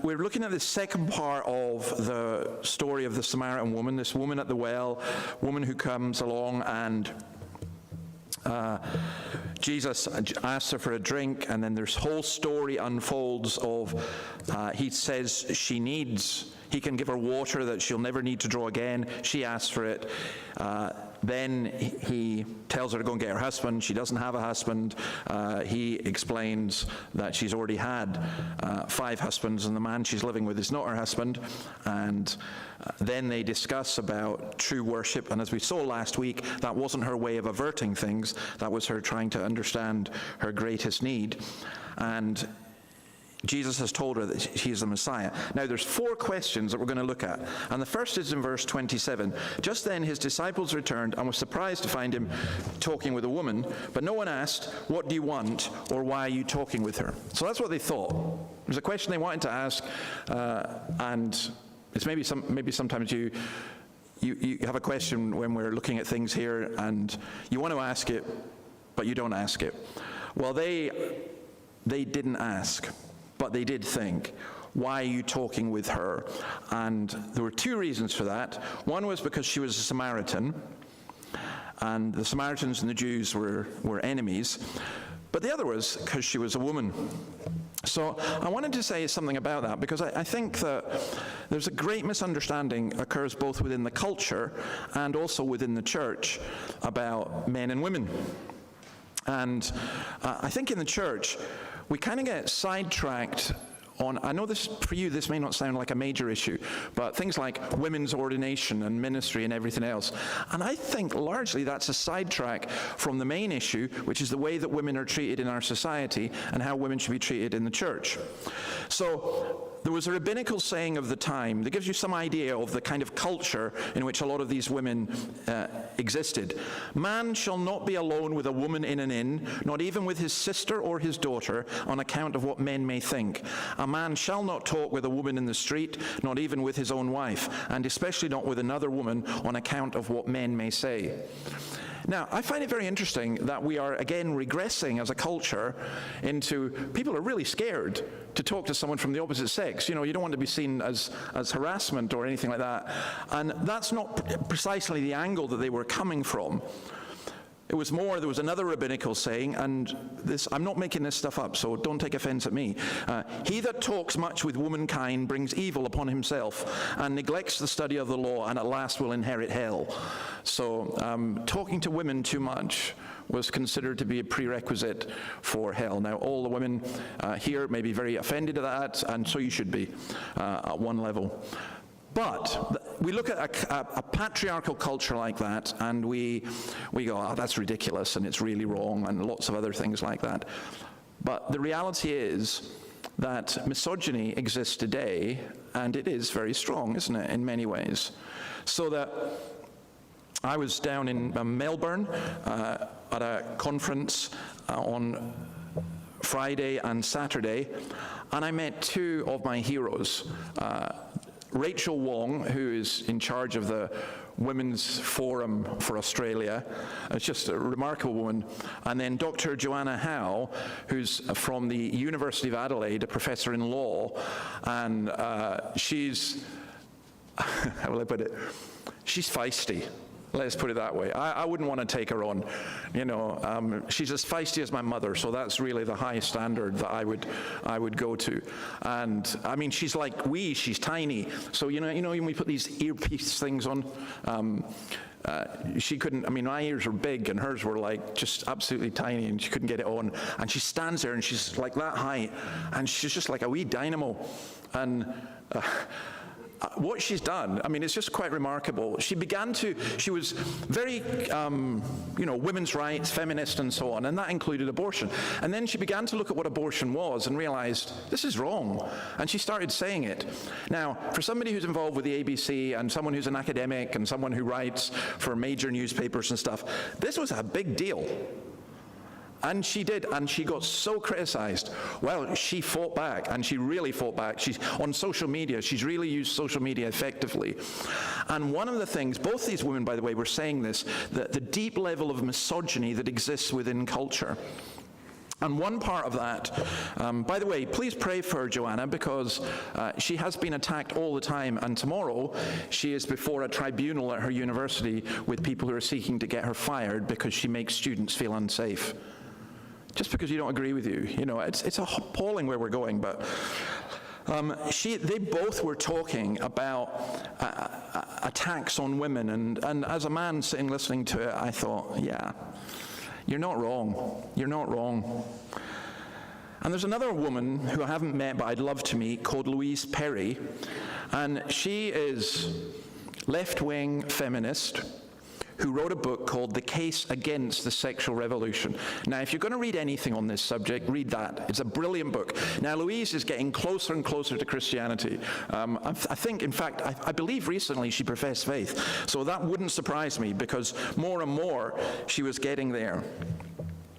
we're looking at the second part of the story of the Samaritan woman, this woman at the well, woman who comes along and Jesus asks her for a drink, and then this whole story unfolds of, he says he can give her water that she'll never need to draw again. She asks for it. Then he tells her to go and get her husband. She doesn't have a husband. He explains that she's already had 5 husbands, and the man she's living with is not her husband. And then they discuss about true worship. And as we saw last week, that wasn't her way of averting things. That was her trying to understand her greatest need. And Jesus has told her that he's the Messiah. Now, there's 4 questions that we're going to look at. And the first is in verse 27. Just then his disciples returned and were surprised to find him talking with a woman, but no one asked, "What do you want?" or "Why are you talking with her?" So that's what they thought. It was a question they wanted to ask, and it's maybe sometimes you have a question when we're looking at things here, and you want to ask it, but you don't ask it. Well, they didn't ask. But they did think, why are you talking with her? And there were 2 reasons for that. One was because she was a Samaritan, and the Samaritans and the Jews were enemies. But the other was because she was a woman. So I wanted to say something about that, because I think that there's a great misunderstanding occurs both within the culture and also within the church about men and women. And I think in the church, we kind of get sidetracked on, I know this, for you, this may not sound like a major issue, but things like women's ordination and ministry and everything else. And I think largely that's a sidetrack from the main issue, which is the way that women are treated in our society and how women should be treated in the church. So there was a rabbinical saying of the time that gives you some idea of the kind of culture in which a lot of these women existed. Man shall not be alone with a woman in an inn, not even with his sister or his daughter, on account of what men may think. A man shall not talk with a woman in the street, not even with his own wife, and especially not with another woman on account of what men may say. Now, I find it very interesting that we are again regressing as a culture into people are really scared to talk to someone from the opposite sex. You know, you don't want to be seen as harassment or anything like that. And that's not precisely the angle that they were coming from. It was more, there was another rabbinical saying, and this, I'm not making this stuff up, so don't take offense at me. He that talks much with womankind brings evil upon himself, and neglects the study of the law, and at last will inherit hell. So talking to women too much was considered to be a prerequisite for hell. Now, all the women here may be very offended at that, and so you should be at one level. But we look at a patriarchal culture like that, and we go, oh, that's ridiculous, and it's really wrong, and lots of other things like that. But the reality is that misogyny exists today, and it is very strong, isn't it, in many ways. So that I was down in Melbourne at a conference on Friday and Saturday, and I met 2 of my heroes. Rachel Wong, who is in charge of the Women's Forum for Australia. It's just a remarkable woman. And then Dr. Joanna Howe, who's from the University of Adelaide, a professor in law. And she's, how will I put it? She's feisty. Let's put it that way. I wouldn't want to take her on. You know, she's as feisty as my mother, so that's really the highest standard that I would go to. And I mean, she's like she's tiny. So you know when we put these earpiece things on, she couldn't. I mean, my ears were big, and hers were like just absolutely tiny, and she couldn't get it on. And she stands there, and she's like that height, and she's just like a wee dynamo, and. What she's done, I mean, it's just quite remarkable. She was very, women's rights, feminist and so on, and that included abortion. And then she began to look at what abortion was and realized, this is wrong. And she started saying it. Now, for somebody who's involved with the ABC and someone who's an academic and someone who writes for major newspapers and stuff, this was a big deal. And she did, and she got so criticized. Well, she fought back, and she really fought back. She's on social media. She's really used social media effectively. And one of the things, both these women, by the way, were saying this, the deep level of misogyny that exists within culture. And one part of that, by the way, please pray for Joanna, because she has been attacked all the time, and tomorrow she is before a tribunal at her university with people who are seeking to get her fired because she makes students feel unsafe. Just because you don't agree with you. You know, it's appalling where we're going, but they both were talking about attacks on women, and as a man sitting listening to it, I thought, yeah, you're not wrong. You're not wrong. And there's another woman who I haven't met but I'd love to meet called Louise Perry, and she is left-wing feminist who wrote a book called The Case Against the Sexual Revolution. Now, if you're going to read anything on this subject, read that. It's a brilliant book. Now, Louise is getting closer and closer to Christianity. I think, in fact, I believe recently she professed faith. So that wouldn't surprise me, because more and more she was getting there.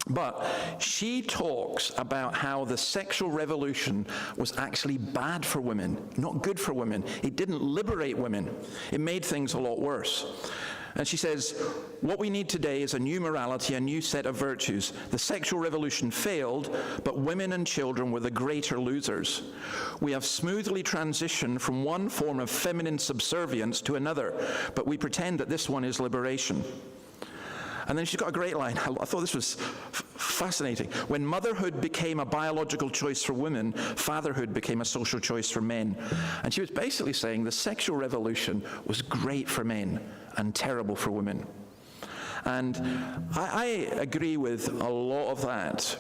But she talks about how the sexual revolution was actually bad for women, not good for women. It didn't liberate women. It made things a lot worse. And she says, what we need today is a new morality, a new set of virtues. The sexual revolution failed, but women and children were the greater losers. We have smoothly transitioned from one form of feminine subservience to another, but we pretend that this one is liberation. And then she's got a great line. I thought this was fascinating. When motherhood became a biological choice for women, fatherhood became a social choice for men. And she was basically saying the sexual revolution was great for men and terrible for women. And I agree with a lot of that.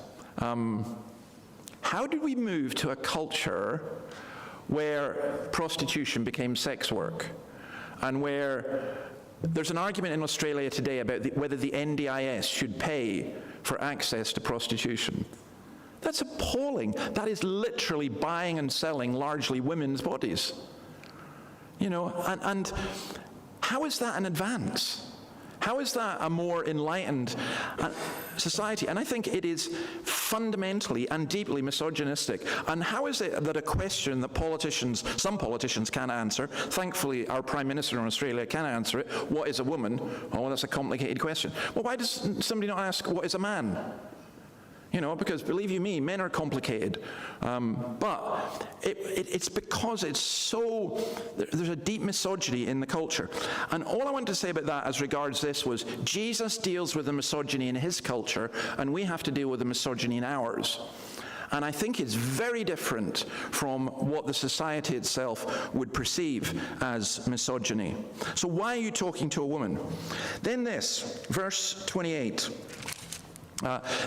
How did we move to a culture where prostitution became sex work, and where there's an argument in Australia today about whether the NDIS should pay for access to prostitution? That's appalling. That is literally buying and selling largely women's bodies. You know, and how is that an advance? How is that a more enlightened society? And I think it is fundamentally and deeply misogynistic. And how is it that a question that some politicians can't answer, thankfully our Prime Minister in Australia can answer it, what is a woman? Oh, that's a complicated question. Well, why does somebody not ask, what is a man? You know, because believe you me, men are complicated. But it's because it's so, there's a deep misogyny in the culture. And all I want to say about that as regards this was, Jesus deals with the misogyny in his culture, and we have to deal with the misogyny in ours. And I think it's very different from what the society itself would perceive as misogyny. So why are you talking to a woman? Then this, verse 28.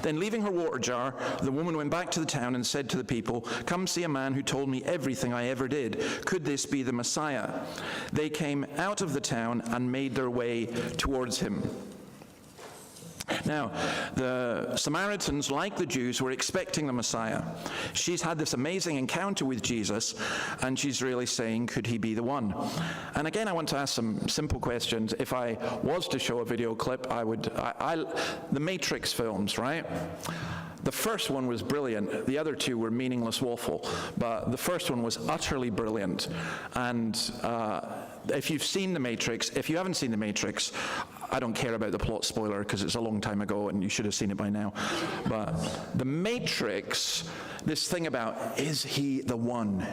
Then leaving her water jar, the woman went back to the town and said to the people, "Come see a man who told me everything I ever did. Could this be the Messiah?" They came out of the town and made their way towards him. Now, the Samaritans, like the Jews, were expecting the Messiah. She's had this amazing encounter with Jesus, and she's really saying, could he be the one? And again, I want to ask some simple questions. If I was to show a video clip, the Matrix films, right? The first one was brilliant. The other two were meaningless waffle. But the first one was utterly brilliant. And if you've seen The Matrix, if you haven't seen The Matrix, I don't care about the plot spoiler because it's a long time ago and you should have seen it by now. But The Matrix, this thing about, is he the one?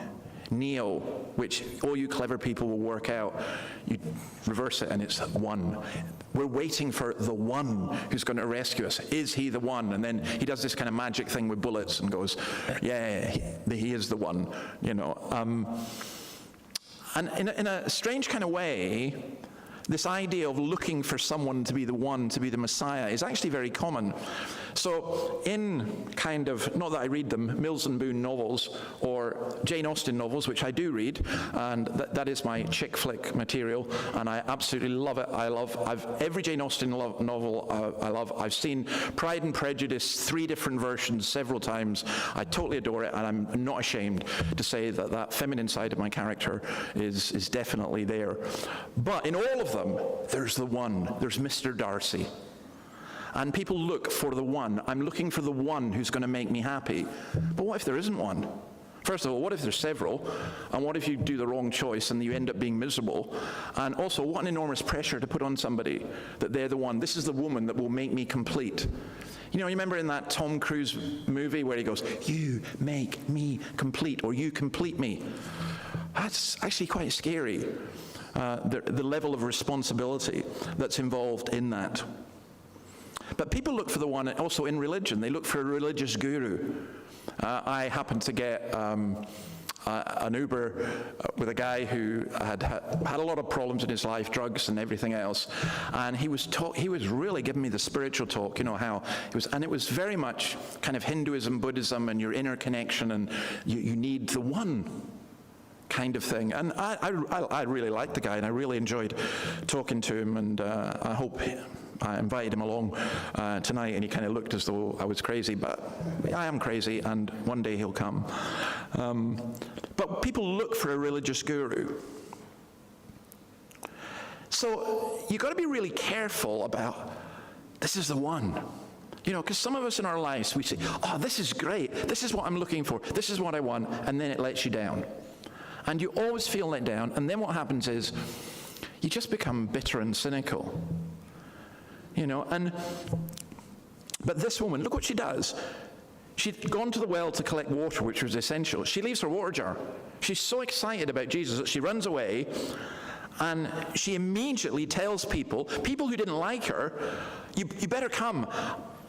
Neo, which all you clever people will work out. You reverse it and it's one. We're waiting for the one who's going to rescue us. Is he the one? And then he does this kind of magic thing with bullets and goes, yeah, he is the one, you know. And in a strange kind of way, this idea of looking for someone to be the one, to be the Messiah, is actually very common. So in kind of, not that I read them, Mills and Boon novels or Jane Austen novels, which I do read, and that is my chick flick material, and I absolutely love it. Every Jane Austen novel I love. I've seen Pride and Prejudice, 3 different versions, several times. I totally adore it, and I'm not ashamed to say that that feminine side of my character is definitely there. But in all of them, there's the one. There's Mr. Darcy. And people look for the one. I'm looking for the one who's going to make me happy. But what if there isn't one? First of all, what if there's several? And what if you do the wrong choice and you end up being miserable? And also, what an enormous pressure to put on somebody that they're the one. This is the woman that will make me complete. You know, you remember in that Tom Cruise movie where he goes, "You make me complete," or "You complete me." That's actually quite scary, the level of responsibility that's involved in that. But people look for the one also in religion. They look for a religious guru. I happened to get an Uber with a guy who had a lot of problems in his life, drugs and everything else, and he was really giving me the spiritual talk, you know, how it was, and it was very much kind of Hinduism, Buddhism, and your inner connection, and you need the one kind of thing. And I really liked the guy, and I really enjoyed talking to him, and I hope I invited him along tonight, and he kind of looked as though I was crazy, but I am crazy, and one day he'll come. But people look for a religious guru. So you've got to be really careful about, this is the one. You know, because some of us in our lives, we say, "Oh, this is great. This is what I'm looking for. This is what I want," and then it lets you down. And you always feel let down, and then what happens is you just become bitter and cynical. You know, but this woman, look what she does. She'd gone to the well to collect water, which was essential. She leaves her water jar. She's so excited about Jesus that she runs away, and she immediately tells people who didn't like her, you better come.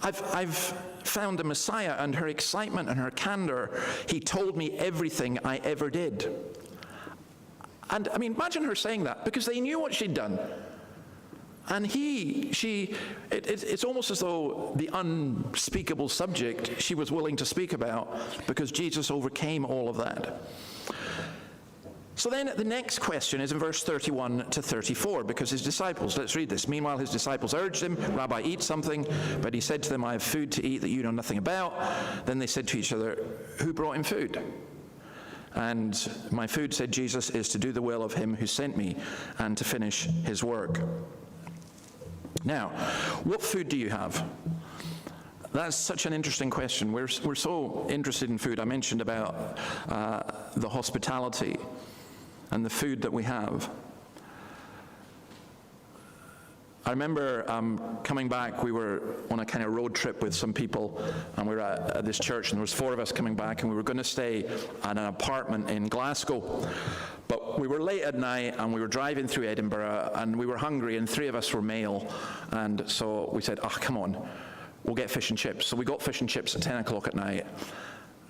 I've found a Messiah, and her excitement and her candor, he told me everything I ever did. And I mean, imagine her saying that, because they knew what she'd done. And it's almost as though the unspeakable subject she was willing to speak about, because Jesus overcame all of that. So then the next question is in verse 31 to 34, because his disciples, let's read this. "Meanwhile his disciples urged him, 'Rabbi, eat something.' But he said to them, 'I have food to eat that you know nothing about.' Then they said to each other, 'Who brought him food?' And 'My food,' said Jesus, 'is to do the will of him who sent me and to finish his work.'" Now, what food do you have? That's such an interesting question. We're so interested in food. I mentioned about the hospitality and the food that we have. I remember coming back, we were on a kind of road trip with some people, and we were at this church, and there was 4 of us coming back, and we were going to stay at an apartment in Glasgow. But we were late at night, and we were driving through Edinburgh, and we were hungry, and 3 of us were male, and so we said, "Oh, come on, we'll get fish and chips." So we got fish and chips at 10 o'clock at night,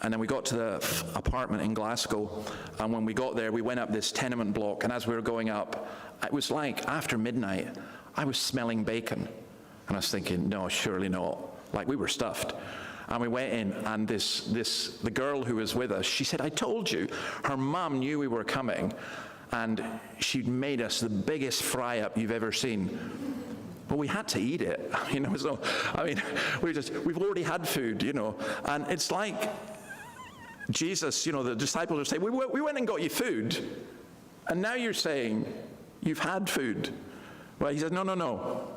and then we got to the apartment in Glasgow, and when we got there, we went up this tenement block, and as we were going up, it was like after midnight, I was smelling bacon, and I was thinking, no, surely not. Like, we were stuffed. And we went in, and the girl who was with us, she said, "I told you." Her mum knew we were coming, and she'd made us the biggest fry-up you've ever seen. But we had to eat it, you know. So, I mean, we've already had food, you know. And it's like Jesus, you know, the disciples are saying, we went and got you food, and now you're saying you've had food. Well, he says, no.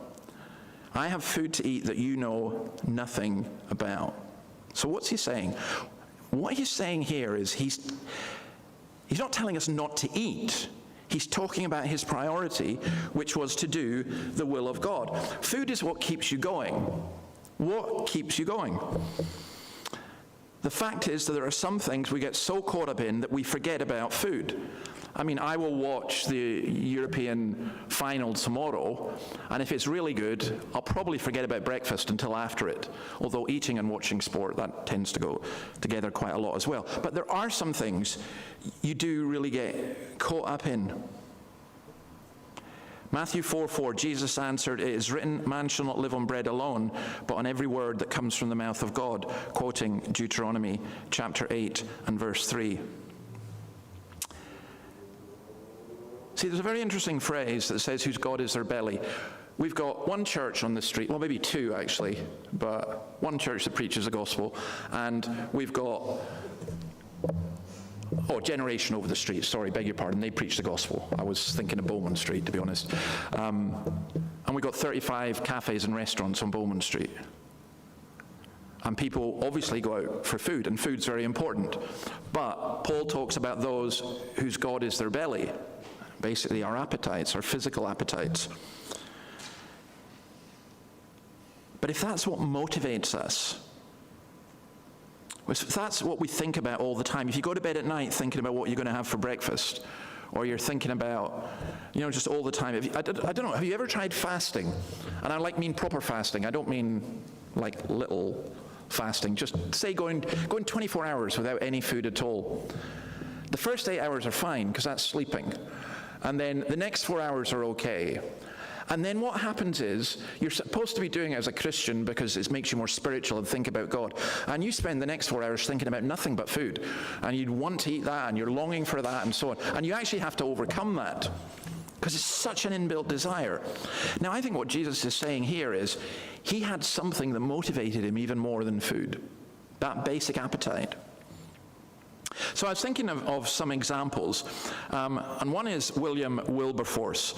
I have food to eat that you know nothing about. So what's he saying? What he's saying here is he's not telling us not to eat. He's talking about his priority, which was to do the will of God. Food is what keeps you going. What keeps you going? The fact is that there are some things we get so caught up in that we forget about food. I mean, I will watch the European final tomorrow, and if it's really good, I'll probably forget about breakfast until after it. Although eating and watching sport, that tends to go together quite a lot as well. But there are some things you do really get caught up in. Matthew 4:4, Jesus answered, "It is written, man shall not live on bread alone, but on every word that comes from the mouth of God," quoting Deuteronomy chapter 8 and verse 3. See, there's a very interesting phrase that says, "Whose God is their belly." We've got one church on the street, well, maybe 2 actually, but one church that preaches the gospel, and we've got Generation over the street, sorry, beg your pardon, they preach the gospel. I was thinking of Bowman Street, to be honest. And we've got 35 cafes and restaurants on Bowman Street. And people obviously go out for food, and food's very important. But Paul talks about those whose God is their belly, basically our appetites, our physical appetites. But if that's what motivates us, if that's what we think about all the time, if you go to bed at night thinking about what you're going to have for breakfast, or you're thinking about, just all the time. I don't know, have you ever tried fasting? And I mean proper fasting. I don't mean like little fasting. Just say going 24 hours without any food at all. The first 8 hours are fine, because that's sleeping. And then the next 4 hours are okay. And then what happens is, you're supposed to be doing it as a Christian because it makes you more spiritual and think about God. And you spend the next 4 hours thinking about nothing but food. And you'd want to eat that, and you're longing for that, and so on. And you actually have to overcome that, because it's such an inbuilt desire. Now, I think what Jesus is saying here is, he had something that motivated him even more than food. That basic appetite. So I was thinking of some examples, and one is William Wilberforce.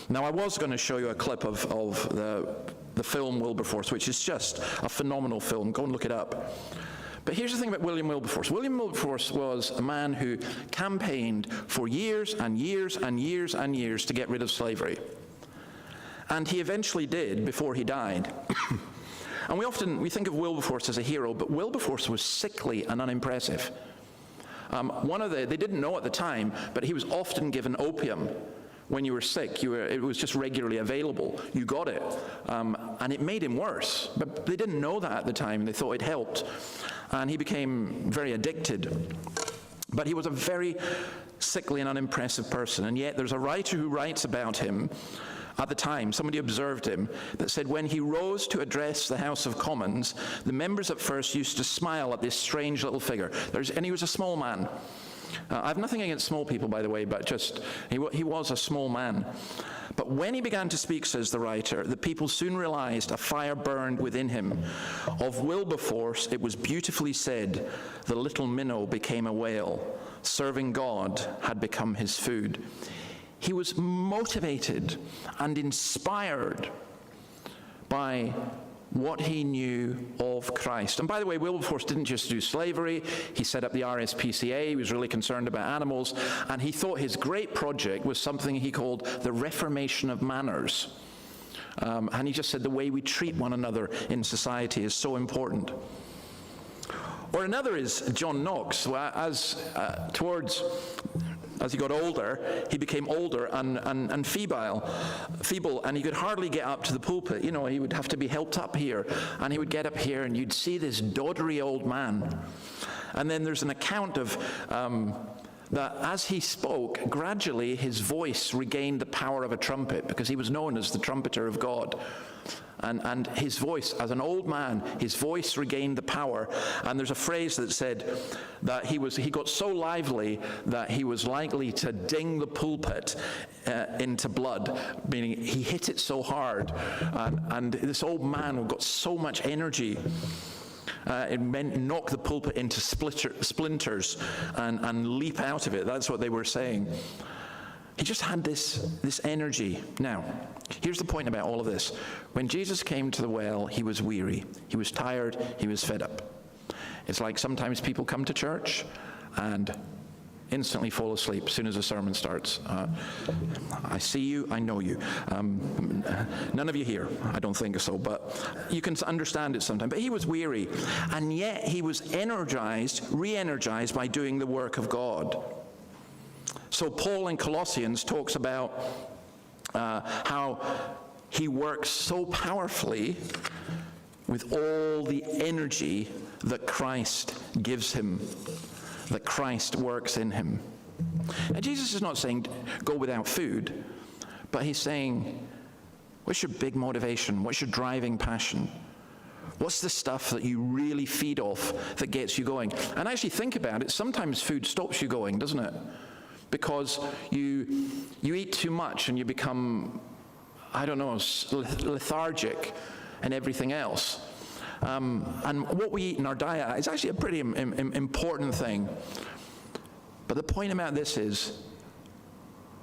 Now, I was going to show you a clip of the film Wilberforce, which is just a phenomenal film. Go and look it up. But here's the thing about William Wilberforce. William Wilberforce was a man who campaigned for years and years and years and years to get rid of slavery. And he eventually did before he died. And we think of Wilberforce as a hero, but Wilberforce was sickly and unimpressive. They didn't know at the time, but he was often given opium when you were sick. It was just regularly available. You got it. And it made him worse. But they didn't know that at the time. They thought it helped. And he became very addicted. But he was a very sickly and unimpressive person. And yet there's a writer who writes about him at the time. Somebody observed him that said, when he rose to address the House of Commons, the members at first used to smile at this strange little figure. And he was a small man. I have nothing against small people, by the way, but just he was a small man. But when he began to speak, says the writer, the people soon realized a fire burned within him. Of Wilberforce, it was beautifully said, the little minnow became a whale. Serving God had become his food. He was motivated and inspired by what he knew of Christ. And by the way, Wilberforce didn't just do slavery. He set up the RSPCA. He was really concerned about animals. And he thought his great project was something he called the Reformation of Manners. And he just said the way we treat one another in society is so important. Or another is John Knox. As he got older, he became older and feeble, and he could hardly get up to the pulpit. He would have to be helped up here, and he would get up here, and you'd see this doddery old man. And then there's an account of that as he spoke, gradually his voice regained the power of a trumpet, because he was known as the trumpeter of God. And his voice, as an old man, his voice regained the power. And there's a phrase that said that he got so lively that he was likely to ding the pulpit into blood, meaning he hit it so hard. And this old man got so much energy. It meant knock the pulpit into splinters and leap out of it. That's what they were saying. He just had this energy. Now, here's the point about all of this. When Jesus came to the well, he was weary. He was tired. He was fed up. It's like sometimes people come to church and instantly fall asleep as soon as the sermon starts. I see you, I know you. None of you here, I don't think so, but you can understand it sometimes. But he was weary, and yet he was energized, re-energized by doing the work of God. So Paul in Colossians talks about how he works so powerfully with all the energy that Christ gives him, that Christ works in him. Now, Jesus is not saying go without food, but he's saying, what's your big motivation? What's your driving passion? What's the stuff that you really feed off that gets you going? And actually think about it, sometimes food stops you going, doesn't it? Because you eat too much and you become, lethargic and everything else. And what we eat in our diet is actually a pretty important thing. But the point about this is,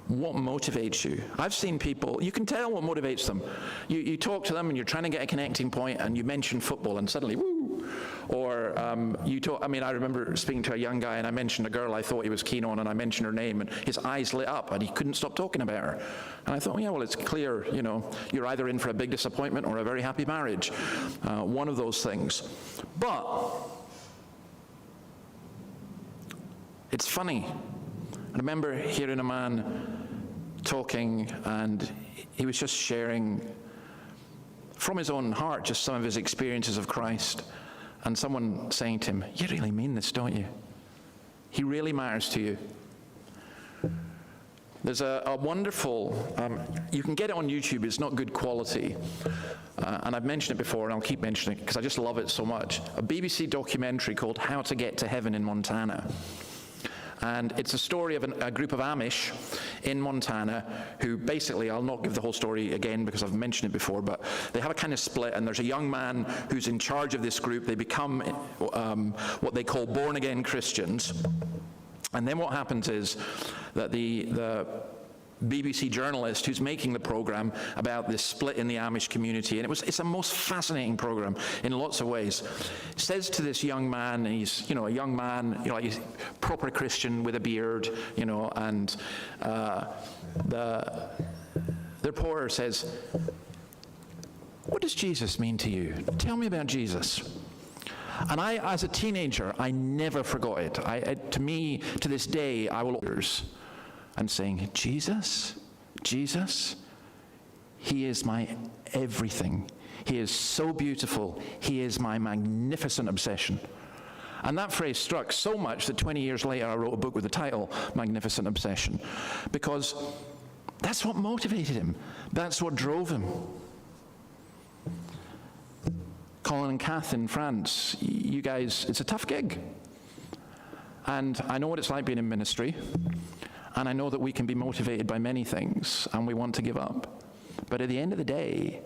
what motivates you? I've seen people, you can tell what motivates them. You talk to them and you're trying to get a connecting point and you mention football and suddenly, woo, Or I remember speaking to a young guy, and I mentioned a girl I thought he was keen on, and I mentioned her name, and his eyes lit up, and he couldn't stop talking about her. And I thought, yeah, well, it's clear, you're either in for a big disappointment or a very happy marriage. One of those things. But it's funny. I remember hearing a man talking, and he was just sharing from his own heart just some of his experiences of Christ, and someone saying to him, you really mean this, don't you? He really matters to you. There's a wonderful, you can get it on YouTube, it's not good quality, and I've mentioned it before, and I'll keep mentioning it because I just love it so much, a BBC documentary called How to Get to Heaven in Montana. And it's a story of a group of Amish in Montana who basically, I'll not give the whole story again because I've mentioned it before, but they have a kind of split, and there's a young man who's in charge of this group. They become what they call born-again Christians. And then what happens is that the BBC journalist who's making the program about this split in the Amish community, and it's a most fascinating program in lots of ways, says to this young man, and he's a young man, like he's proper Christian with a beard, and the reporter says, what does Jesus mean to you? Tell me about Jesus. And I, as a teenager, I never forgot it. To me, to this day, I will and saying, Jesus, he is my everything. He is so beautiful. He is my magnificent obsession. And that phrase struck so much that 20 years later I wrote a book with the title, Magnificent Obsession, because that's what motivated him. That's what drove him. Colin and Kath in France, you guys, it's a tough gig. And I know what it's like being in ministry. And I know that we can be motivated by many things, and we want to give up. But at the end of the day,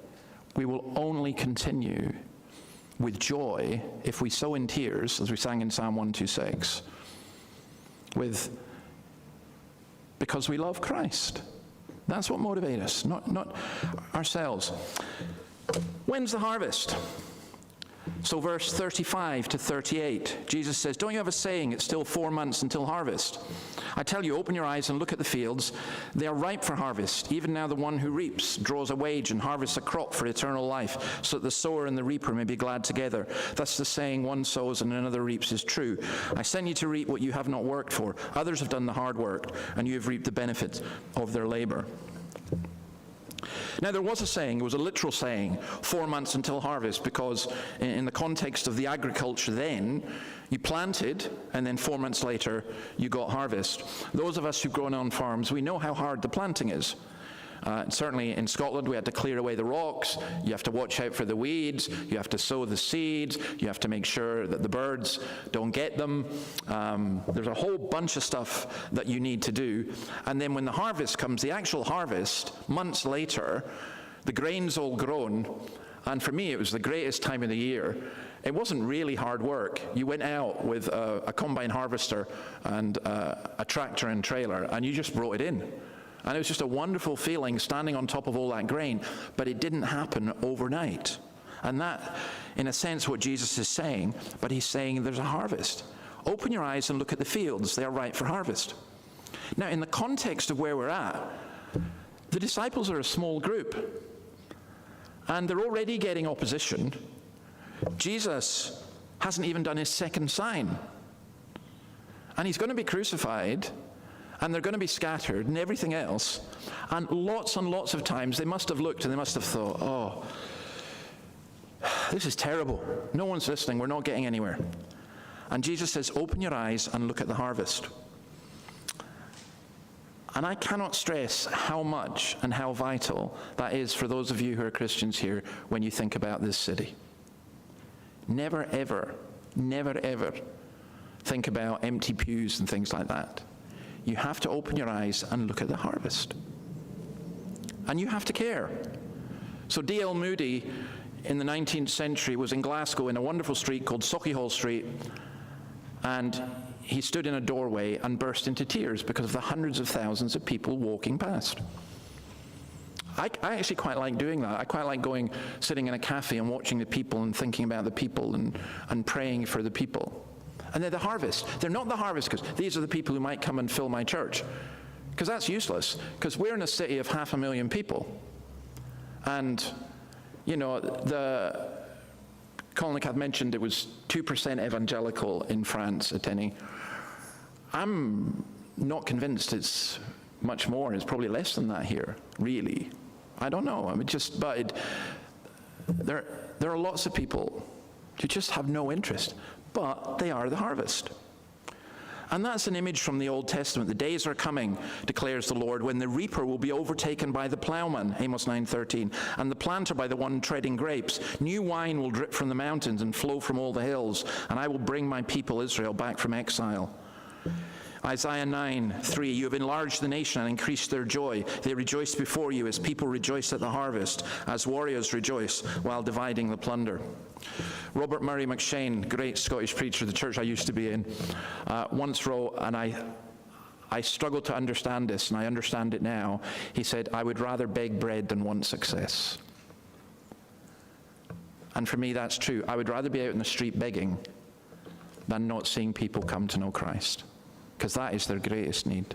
we will only continue with joy if we sow in tears, as we sang in Psalm 126, because we love Christ. That's what motivates us, not ourselves. When's the harvest? So verse 35 to 38, Jesus says, don't you have a saying, it's still 4 months until harvest? I tell you, open your eyes and look at the fields. They are ripe for harvest. Even now the one who reaps draws a wage and harvests a crop for eternal life, so that the sower and the reaper may be glad together. Thus the saying, one sows and another reaps is true. I send you to reap what you have not worked for. Others have done the hard work, and you have reaped the benefits of their labor. Now there was a saying, it was a literal saying, 4 months until harvest, because in the context of the agriculture then, you planted, and then 4 months later, you got harvest. Those of us who've grown on farms, we know how hard the planting is. Certainly in Scotland, we had to clear away the rocks. You have to watch out for the weeds. You have to sow the seeds. You have to make sure that the birds don't get them. There's a whole bunch of stuff that you need to do. And then when the harvest comes, the actual harvest, months later, the grain's all grown. And for me, it was the greatest time of the year. It wasn't really hard work. You went out with a combine harvester and a tractor and trailer, and you just brought it in. And it was just a wonderful feeling standing on top of all that grain, but it didn't happen overnight. And that, in a sense, what Jesus is saying, but he's saying there's a harvest. Open your eyes and look at the fields. They are ripe for harvest. Now, in the context of where we're at, the disciples are a small group, and they're already getting opposition. Jesus hasn't even done his second sign. And he's going to be crucified, and they're going to be scattered and everything else. And lots of times they must have looked and they must have thought, oh, this is terrible. No one's listening. We're not getting anywhere. And Jesus says, open your eyes and look at the harvest. And I cannot stress how much and how vital that is for those of you who are Christians here when you think about this city. Never, ever think about empty pews and things like that. You have to open your eyes and look at the harvest. And you have to care. So D.L. Moody in the 19th century was in Glasgow in a wonderful street called Sauchiehall Street, and he stood in a doorway and burst into tears because of the hundreds of thousands of people walking past. I actually quite like doing that. I quite like sitting in a cafe and watching the people and thinking about the people and praying for the people. And they're the harvest. They're not the harvest because these are the people who might come and fill my church. Because that's useless. Because we're in a city of 500,000 people. And, Colin had mentioned it was 2% evangelical in France attending. I'm not convinced it's much more. It's probably less than that here, really. I don't know. There are lots of people who just have no interest, but they are the harvest. And that's an image from the Old Testament. The days are coming, declares the Lord, when the reaper will be overtaken by the plowman, Amos 9:13, and the planter by the one treading grapes. New wine will drip from the mountains and flow from all the hills, and I will bring my people Israel back from exile. Isaiah 9:3, you have enlarged the nation and increased their joy. They rejoice before you as people rejoice at the harvest, as warriors rejoice while dividing the plunder. Robert Murray McShane, great Scottish preacher, the church I used to be in, once wrote, and I struggled to understand this, and I understand it now. He said, I would rather beg bread than want success. And for me, that's true. I would rather be out in the street begging than not seeing people come to know Christ. Because that is their greatest need.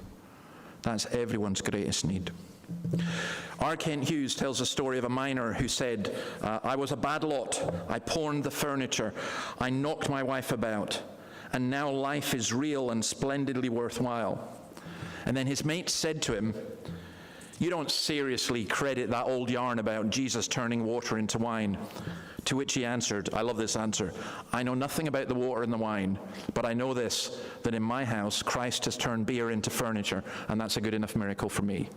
That's everyone's greatest need. R. Kent Hughes tells a story of a miner who said, I was a bad lot. I pawned the furniture. I knocked my wife about. And now life is real and splendidly worthwhile. And then his mate said to him, you don't seriously credit that old yarn about Jesus turning water into wine. To which he answered, I love this answer, I know nothing about the water and the wine, but I know this, that in my house Christ has turned beer into furniture, and that's a good enough miracle for me.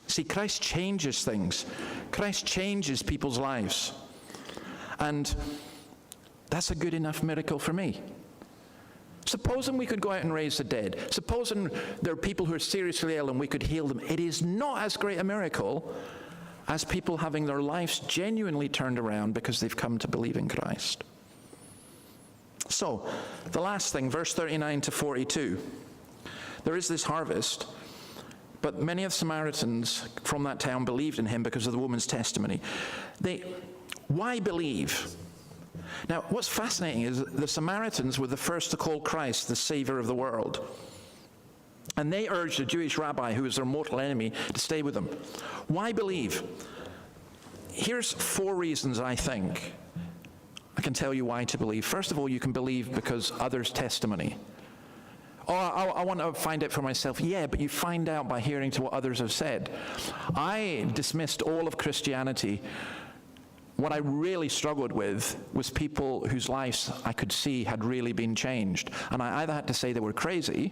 See, Christ changes things. Christ changes people's lives. And that's a good enough miracle for me. Supposing we could go out and raise the dead. Supposing there are people who are seriously ill and we could heal them. It is not as great a miracle as people having their lives genuinely turned around because they've come to believe in Christ. So, the last thing, verse 39 to 42. There is this harvest, but many of the Samaritans from that town believed in him because of the woman's testimony. Why believe? Now, what's fascinating is the Samaritans were the first to call Christ the Savior of the world. And they urged a Jewish rabbi who was their mortal enemy to stay with them. Why believe? Here's 4 reasons I think I can tell you why to believe. First of all, you can believe because others' testimony. Oh, I want to find out for myself. Yeah, but you find out by hearing to what others have said. I dismissed all of Christianity. What I really struggled with was people whose lives I could see had really been changed. And I either had to say they were crazy,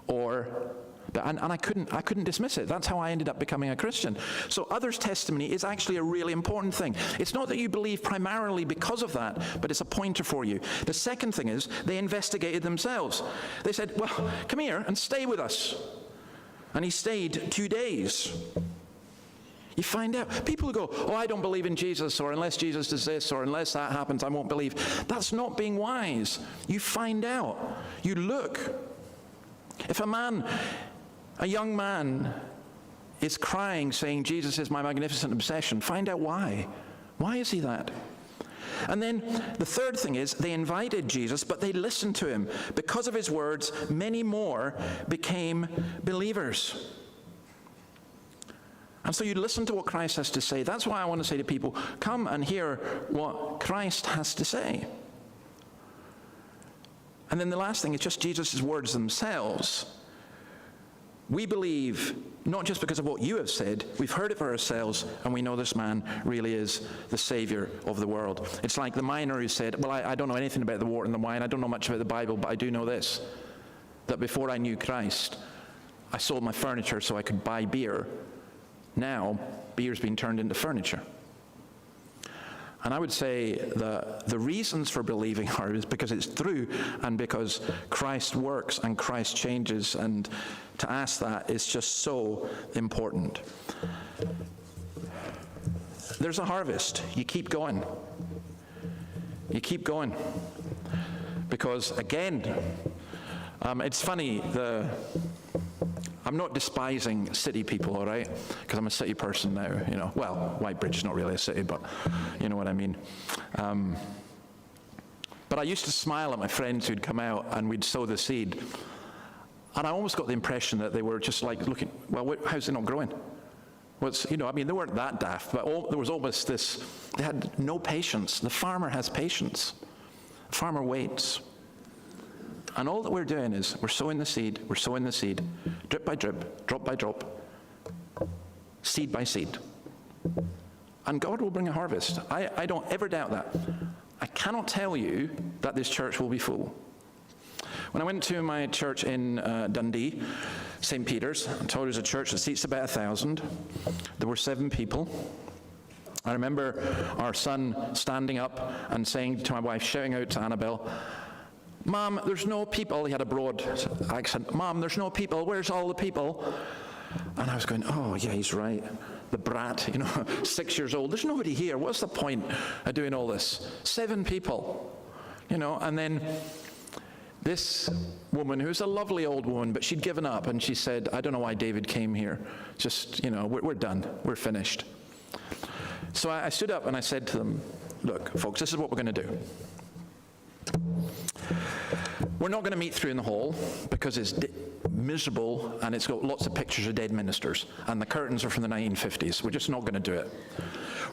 and I couldn't dismiss it. That's how I ended up becoming a Christian. So others' testimony is actually a really important thing. It's not that you believe primarily because of that, but it's a pointer for you. The second thing is they investigated themselves. They said, well, come here and stay with us. And he stayed 2 days. You find out. People who go, oh, I don't believe in Jesus, or unless Jesus does this, or unless that happens, I won't believe. That's not being wise. You find out. You look. If a young man is crying saying, Jesus is my magnificent obsession, find out why. Why is he that? And then the third thing is they invited Jesus, but they listened to him. Because of his words, many more became believers. And so you listen to what Christ has to say. That's why I want to say to people, come and hear what Christ has to say. And then the last thing is just Jesus' words themselves. We believe not just because of what you have said, we've heard it for ourselves, and we know this man really is the Savior of the world. It's like the miner who said, well, I don't know anything about the water and the wine, I don't know much about the Bible, but I do know this, that before I knew Christ, I sold my furniture so I could buy beer. Now, beer's been turned into furniture. And I would say the reasons for believing are is because it's true and because Christ works and Christ changes, and to ask that is just so important. There's a harvest. You keep going. You keep going. Because again, it's funny, I'm not despising city people, all right? Because I'm a city person now, you know. Well, Whitebridge is not really a city, but you know what I mean. But I used to smile at my friends who'd come out and we'd sow the seed. And I almost got the impression that they were just like looking, well, how's it not growing? You know, I mean, they weren't that daft, but there was almost this, they had no patience. The farmer has patience. The farmer waits. And all that we're doing is we're sowing the seed, drip by drip, drop by drop, seed by seed. And God will bring a harvest. I don't ever doubt that. I cannot tell you that this church will be full. When I went to my church in Dundee, St. Peter's, I told it was a church that seats about 1,000. There were 7 people. I remember our son standing up and saying to my wife, shouting out to Annabelle, "Mom, there's no people." He had a broad accent. "Mom, there's no people. Where's all the people?" And I was going, oh, yeah, he's right. The brat, you know, 6 years old. There's nobody here. What's the point of doing all this? 7 people, you know, and then this woman, who's a lovely old woman, but she'd given up, and she said, "I don't know why David came here. Just, you know, we're done. We're finished." So I stood up and I said to them, "Look, folks, this is what we're going to do. We're not going to meet through in the hall because it's miserable and it's got lots of pictures of dead ministers and the curtains are from the 1950s. We're just not going to do it.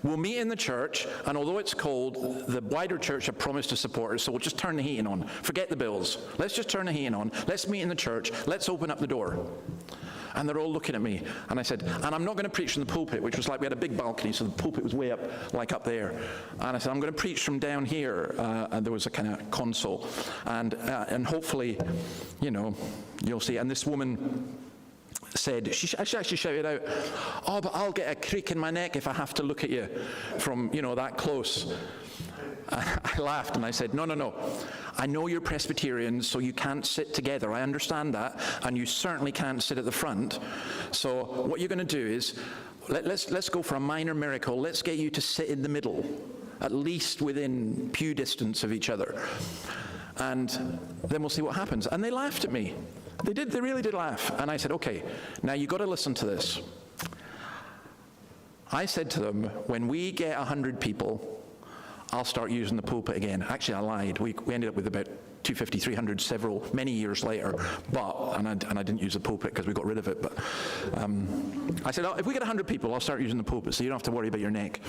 We'll meet in the church, and although it's cold, the wider church have promised to support us, so we'll just turn the heating on. Forget the bills. Let's just turn the heating on. Let's meet in the church. Let's open up the door." And they're all looking at me. And I said, "And I'm not going to preach from the pulpit," which was like, we had a big balcony, so the pulpit was way up, like up there. And I said, "I'm going to preach from down here." And there was a kind of console. And hopefully, you know, you'll see. And this woman said, she actually shouted out, "Oh, but I'll get a creak in my neck if I have to look at you from, you know, that close." I laughed and I said, no. I know you're Presbyterians, so you can't sit together. I understand that, and you certainly can't sit at the front. So what you're going to do is, let's go for a minor miracle. Let's get you to sit in the middle, at least within pew distance of each other. And then we'll see what happens. And they laughed at me. They really did laugh. And I said, "Okay, now you've got to listen to this." I said to them, when we get 100 people, I'll start using the pulpit again. Actually, I lied. We ended up with about 250, 300 many years later. And I didn't use the pulpit because we got rid of it. But I said, if we get 100 people, I'll start using the pulpit so you don't have to worry about your neck.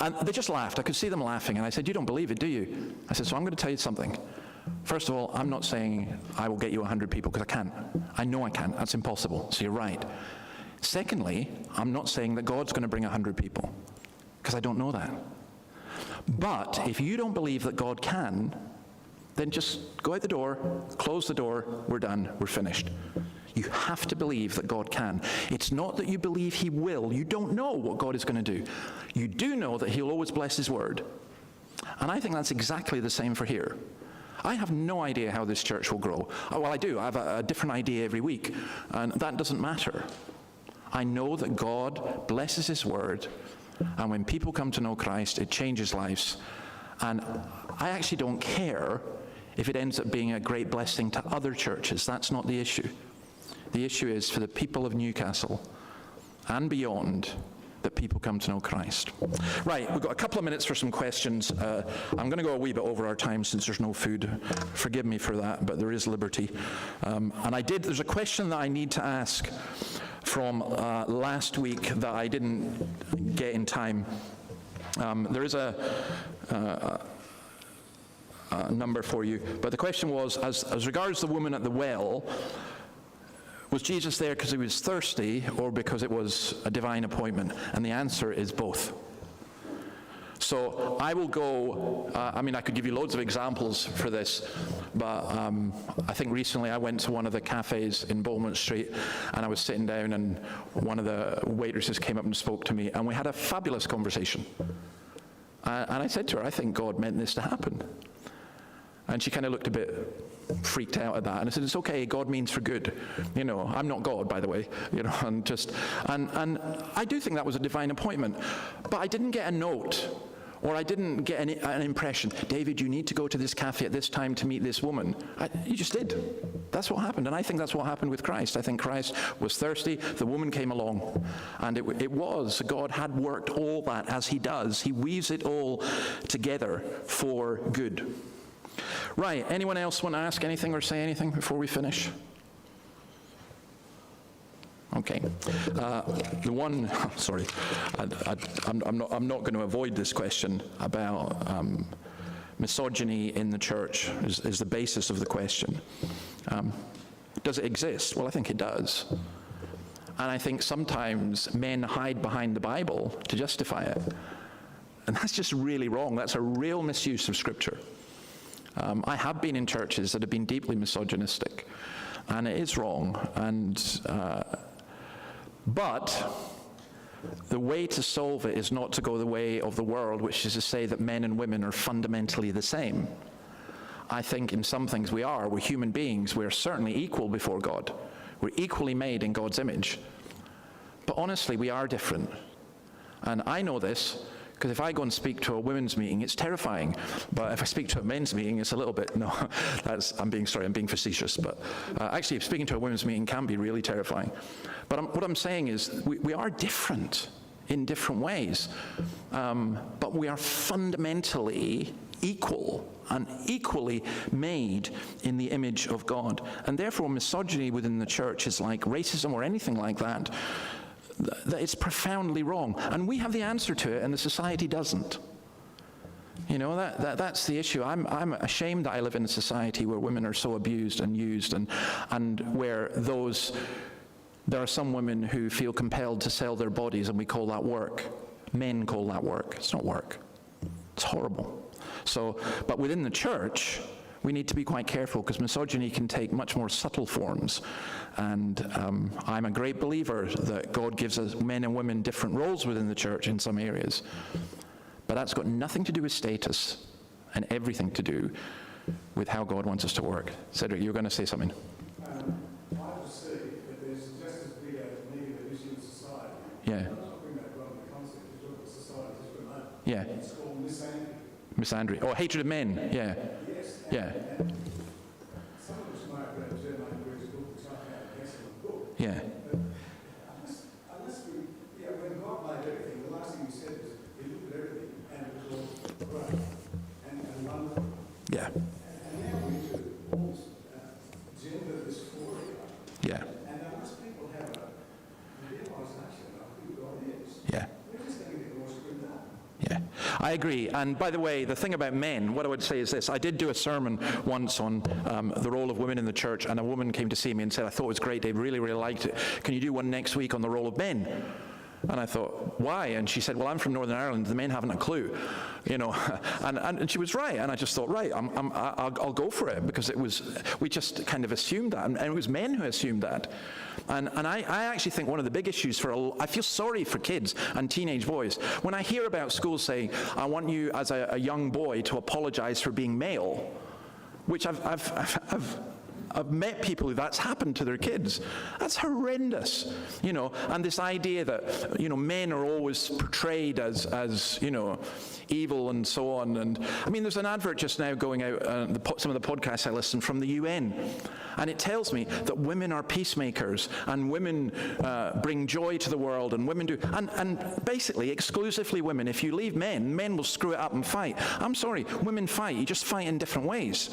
And they just laughed. I could see them laughing. And I said, "You don't believe it, do you?" I said, "So I'm going to tell you something. First of all, I'm not saying I will get you 100 people, because I can't. I know I can't. That's impossible. So you're right. Secondly, I'm not saying that God's going to bring 100 people, because I don't know that. But if you don't believe that God can, then just go out the door, close the door, we're done, we're finished. You have to believe that God can. It's not that you believe he will. You don't know what God is going to do. You do know that he'll always bless his word. And I think that's exactly the same for here. I have no idea how this church will grow. Well, I do. I have a different idea every week, and that doesn't matter. I know that God blesses his word, and when people come to know Christ, it changes lives. And I actually don't care if it ends up being a great blessing to other churches. That's not the issue. The issue is for the people of Newcastle and beyond, that people come to know Christ. Right, we've got a couple of minutes for some questions. I'm going to go a wee bit over our time since there's no food. Forgive me for that, but there is liberty. There's a question that I need to ask from last week that I didn't get in time. There is a number for you, but the question was, as regards the woman at the well, was Jesus there because he was thirsty or because it was a divine appointment? And the answer is both. So I will go, I could give you loads of examples for this, but I think recently I went to one of the cafes in Beaumont Street, and I was sitting down, and one of the waitresses came up and spoke to me, and we had a fabulous conversation. And I said to her, "I think God meant this to happen." And she kind of looked a bit freaked out at that. And I said, "It's okay, God means for good. You know, I'm not God, by the way." You know, and I do think that was a divine appointment. But I didn't get a note Or I didn't get an impression, David, you need to go to this cafe at this time to meet this woman. You just did. That's what happened. And I think that's what happened with Christ. I think Christ was thirsty. The woman came along. And it was, God had worked all that as he does. He weaves it all together for good. Right. Anyone else want to ask anything or say anything before we finish? Okay. I'm not going to avoid this question about misogyny in the church is the basis of the question. Does it exist? Well, I think it does. And I think sometimes men hide behind the Bible to justify it. And that's just really wrong. That's a real misuse of Scripture. I have been in churches that have been deeply misogynistic, and it is wrong. But the way to solve it is not to go the way of the world, which is to say that men and women are fundamentally the same. I think in some things we are. We're human beings. We're certainly equal before God. We're equally made in God's image. But honestly, we are different. And I know this because if I go and speak to a women's meeting, it's terrifying. But if I speak to a men's meeting, it's a little bit, no, I'm being facetious. But actually, speaking to a women's meeting can be really terrifying. But what I'm saying is we are different in different ways. But we are fundamentally equal and equally made in the image of God. And therefore, misogyny within the church is like racism or anything like that. That it's profoundly wrong. And we have the answer to it, and the society doesn't. You know, that's the issue. I'm ashamed that I live in a society where women are so abused and used, and where there are some women who feel compelled to sell their bodies, and we call that work. Men call that work. It's not work. It's horrible. But within the church, we need to be quite careful because misogyny can take much more subtle forms. And I'm a great believer that God gives us men and women different roles within the church in some areas. But that's got nothing to do with status and everything to do with how God wants us to work. Cedric, you were going to say something. I would say that there's just as big a negative issue in society. Yeah. I'm not talking about the concept, you're talking about society as we know. Yeah. It's called misandry. Misandry. Oh, hatred of men. Yeah. Yes. Yeah. Some of us might have read Jeremiah Greer's book, which I found an excellent book. Yeah. But unless when God made everything, the last thing he said was, he looked at everything and it was all great and wonderful. Yeah. And now we're into all this gender dysphoria. Yeah. And unless people have a realization of who God is, Yeah. we're just going to get more screwed up. Yeah, I agree. And by the way, the thing about men, what I would say is this. I did do a sermon once on the role of women in the church, and a woman came to see me and said, I thought it was great, Dave, really, really liked it. Can you do one next week on the role of men? And I thought, why? And she said, well, I'm from Northern Ireland, the men haven't a clue, you know. And she was right, and I just thought, right, I'll go for it, because we just kind of assumed that, and it was men who assumed that. And I actually think one of the big issues I feel sorry for kids and teenage boys. When I hear about schools saying, I want you as a young boy to apologize for being male, which I've met people who that's happened to their kids. That's horrendous, you know. And this idea that, you know, men are always portrayed as you know, evil and so on. And I mean, there's an advert just now going out, some of the podcasts I listen from the UN, and it tells me that women are peacemakers and women bring joy to the world, and women do, and basically exclusively women. If you leave men will screw it up and fight. I'm sorry, women fight. You just fight in different ways.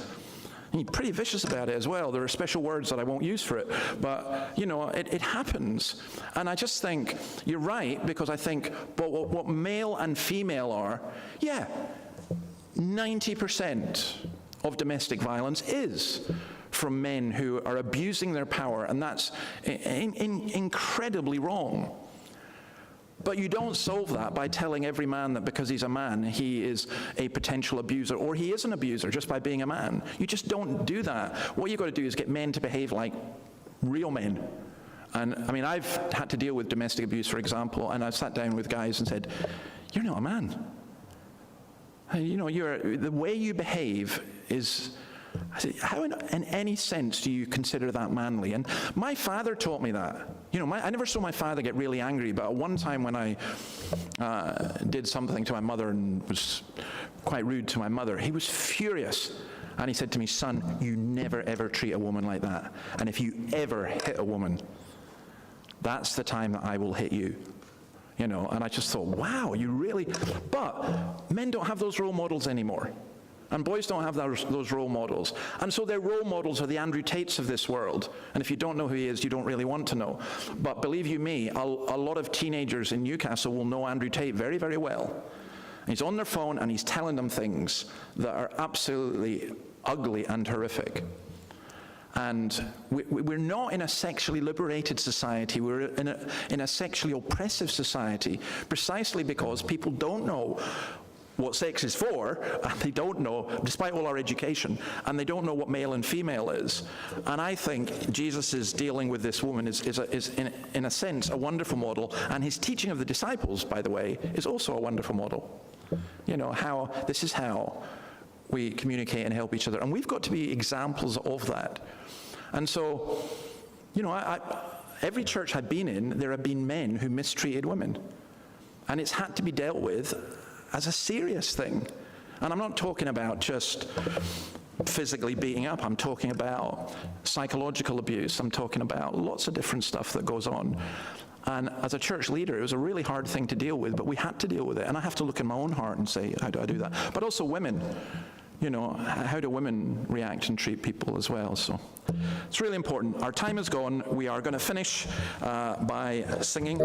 And you're pretty vicious about it as well. There are special words that I won't use for it. But, you know, it happens. And I just think, you're right, because I think what male and female are, 90% of domestic violence is from men who are abusing their power, and that's incredibly wrong. But you don't solve that by telling every man that because he's a man, he is a potential abuser, or he is an abuser just by being a man. You just don't do that. What you've got to do is get men to behave like real men. And I mean, I've had to deal with domestic abuse, for example, and I've sat down with guys and said, you're not a man. You know, the way you behave is I said, how in any sense do you consider that manly? And my father taught me that. I never saw my father get really angry, but one time when I did something to my mother and was quite rude to my mother, he was furious. And he said to me, son, you never ever treat a woman like that. And if you ever hit a woman, that's the time that I will hit you. And I just thought, wow, you really... But men don't have those role models anymore. And boys don't have those role models. And so their role models are the Andrew Tates of this world. And if you don't know who he is, you don't really want to know. But believe you me, a lot of teenagers in Newcastle will know Andrew Tate very, very well. He's on their phone and he's telling them things that are absolutely ugly and horrific. And we're not in a sexually liberated society. We're in a sexually oppressive society, precisely because people don't know what sex is for, and they don't know, despite all our education, and they don't know what male and female is. And I think Jesus' dealing with this woman is in a sense, a wonderful model, and his teaching of the disciples, by the way, is also a wonderful model. This is how we communicate and help each other. And we've got to be examples of that. And so, every church I've been in, there have been men who mistreated women. And it's had to be dealt with as a serious thing. And I'm not talking about just physically beating up. I'm talking about psychological abuse. I'm talking about lots of different stuff that goes on. And as a church leader, it was a really hard thing to deal with, but we had to deal with it. And I have to look in my own heart and say, how do I do that? But also women. How do women react and treat people as well? So it's really important. Our time is gone. We are going to finish by singing.